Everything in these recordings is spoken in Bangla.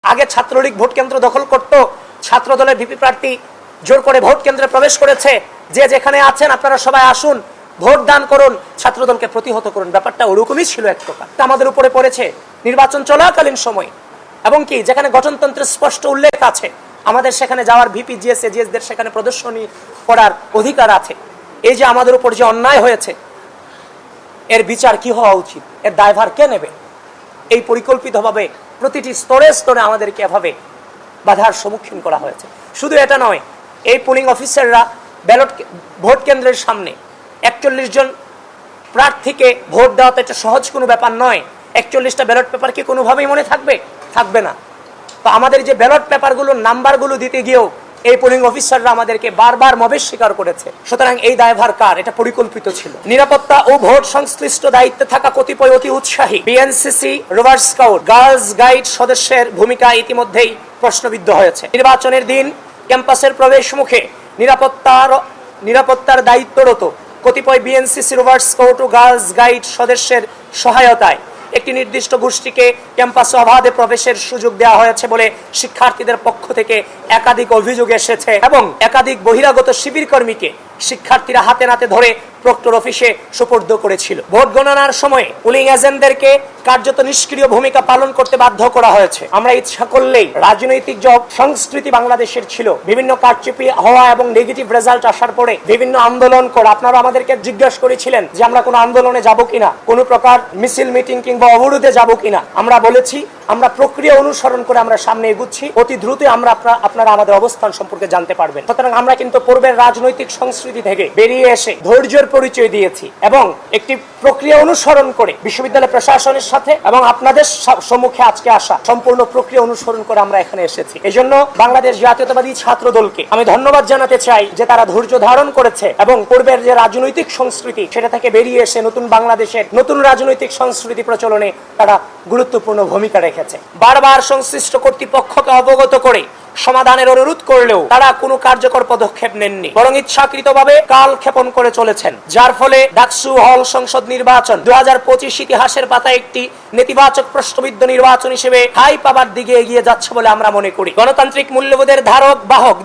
আগে ছাত্রলীগ ভোট কেন্দ্র দখল করত, ছাত্র দলের ভিপি প্রার্থী জোর করে ভোট কেন্দ্রে প্রবেশ করেছে, যে যেখানে আছেন আপনারা সবাই আসুন, ভোট দান করুন, ছাত্র দলকে প্রতিহত করুন। ব্যাপারটা ওরকমই ছিল এক প্রকার। আমাদের উপরে পড়েছে নির্বাচন চলাকালীন সময়, এবং কি যেখানে গঠনতন্ত্রের স্পষ্ট উল্লেখ আছে আমাদের সেখানে যাওয়ার ভিপি জিএস এজিএসদের সেখানে প্রদর্শনী করার অধিকার আছে। এই যে আমাদের উপর যে অন্যায় হয়েছে, এর বিচার কি হওয়া উচিত, এর দায়ভার কে নেবে? এই পরিকল্পিতভাবে প্রতিটি স্তরে স্তরে আমাদেরকে এভাবে বাধার সম্মুখীন করা হয়েছে। শুধু এটা নয়, এই পোলিং অফিসাররা ব্যালট ভোট কেন্দ্রের সামনে 41 জন প্রার্থীকে ভোট দেওয়া তো এটা সহজ কোনো ব্যাপার নয়। 41টা ব্যালট পেপার কি কোনোভাবেই মনে থাকবে? থাকবে না। তো আমাদের যে ব্যালট পেপারগুলোর নাম্বারগুলো দিতে গিয়েও এই পোলিং অফিসাররা আমাদেরকে বারবার মবেশ স্বীকার করেছে। সুতরাং এই দায়ভার কার? এটা পরিকল্পিত ছিল। নিরাপত্তা ও ভোট সংশ্লিষ্ট দায়িত্বে থাকা কতিপয় অতি উৎসাহী BNCC, rover scout, girls guide সদস্যের ভূমিকা ইতিমধ্যেই প্রশ্নবিদ্ধ হয়েছে। নির্বাচনের দিন ক্যাম্পাসের প্রবেশ মুখে নিরাপত্তার দায়িত্বরত কতিপয় বিএনসিসি, রোভার স্কাউট ও গার্লস গাইড সদস্যের সহায়তায় একটি নির্দিষ্ট গোষ্ঠীকে ক্যাম্পাসে অবাধে প্রবেশের সুযোগ দেওয়া হয়েছে বলে শিক্ষার্থীদের পক্ষ থেকে একাধিক অভিযোগ এসেছে, এবং একাধিক বহিরাগত শিবির কর্মীকে শিক্ষার্থীরা হাতে নাতে ধরে প্রক্টর অফিসে সুপর্দ করেছিল। ভোট গণনার সময় পোলিং এজেন্টদেরকে কার্যত নিষ্ক্রিয় ভূমিকা পালন করতে বাধ্য করা হয়েছে। আমরা ইচ্ছা করলেই রাজনৈতিক যে সংস্কৃতি বাংলাদেশের ছিল, বিভিন্ন কারচুপি হওয়া এবং নেগেটিভ রেজাল্ট আসার পরে বিভিন্ন আন্দোলন করে, আপনারা আমাদেরকে জিজ্ঞাসা করেছিলেন যে আমরা কোনো আন্দোলনে যাব কিনা, কোনো প্রকার মিছিল মিটিং কিংবা অবরোধে যাব কিনা। আমরা বলেছি আমরা প্রক্রিয়া অনুসরণ করে আমরা সামনে এগুচ্ছি, অতি দ্রুত আমরা আপনারা আমাদের অবস্থান সম্পর্কে জানতে পারবেন। সুতরাং আমরা কিন্তু পূর্বের রাজনৈতিক সংস্কৃতি থেকে বেরিয়ে এসে ধৈর্যের পরিচয় দিয়েছি এবং একটি প্রক্রিয়া অনুসরণ করে বিশ্ববিদ্যালয় প্রশাসনের সাথে এবং আপনাদের সম্মুখে আজকে আসা সম্পূর্ণ প্রক্রিয়া অনুসরণ করে আমরা এখানে এসেছি। এই জন্য বাংলাদেশ জাতীয়তাবাদী ছাত্র দলকে আমি ধন্যবাদ জানাতে চাই যে তারা ধৈর্য ধারণ করেছে এবং পূর্বের যে রাজনৈতিক সংস্কৃতি সেটা থেকে বেরিয়ে এসে নতুন বাংলাদেশের নতুন রাজনৈতিক সংস্কৃতি প্রচলনে তারা গুরুত্বপূর্ণ ভূমিকা রেখেছে। বারবার সংশ্লিষ্ট কর্তৃপক্ষকে অবগত করে সমাধানের অনুরোধ করলেও তারা কোনো কার্যকর পদক্ষেপ নেননি, বরং ইচ্ছাকৃতভাবে কালক্ষেপণ করে চলেছেন, যার ফলে ডাকসু হল সংসদ নির্বাচন 2025 ইতিহাসের পাতায় একটি নেতিবাচক প্রশ্নবিদ্ধ নির্বাচন হিসেবে ঠাঁই পাবার দিকে এগিয়ে যাচ্ছে বলে আমরা মনে করি। গণতান্ত্রিক মূল্যবোধের ধারক বাহক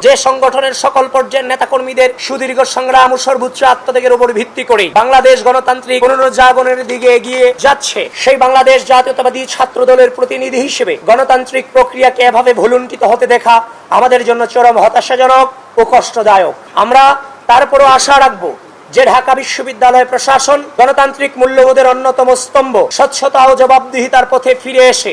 যে সংগঠনের সকল পর্যায়ের নেতাকর্মীদের সুদীর্ঘ সংগ্রাম ও সর্বোচ্চ আত্মত্যাগের উপর ভিত্তি করে বাংলাদেশ গণতান্ত্রিক পুনরুজ্জীবনের দিকে এগিয়ে যাচ্ছে, সেই বাংলাদেশ জাতীয়তাবাদী ছাত্র দলের প্রতিনিধি হিসেবে গণতান্ত্রিক প্রক্রিয়াকে এভাবে ভুলুণ্ঠিত হতে দেখা আমাদের জন্য চরম হতাশাজনক ও কষ্টদায়ক। আমরা তারপরও আশা রাখবো যে ঢাকা বিশ্ববিদ্যালয় প্রশাসন গণতান্ত্রিক মূল্যবোধের অন্যতম স্তম্ভ স্বচ্ছতা ও জবাবদিহিতার পথে ফিরে এসে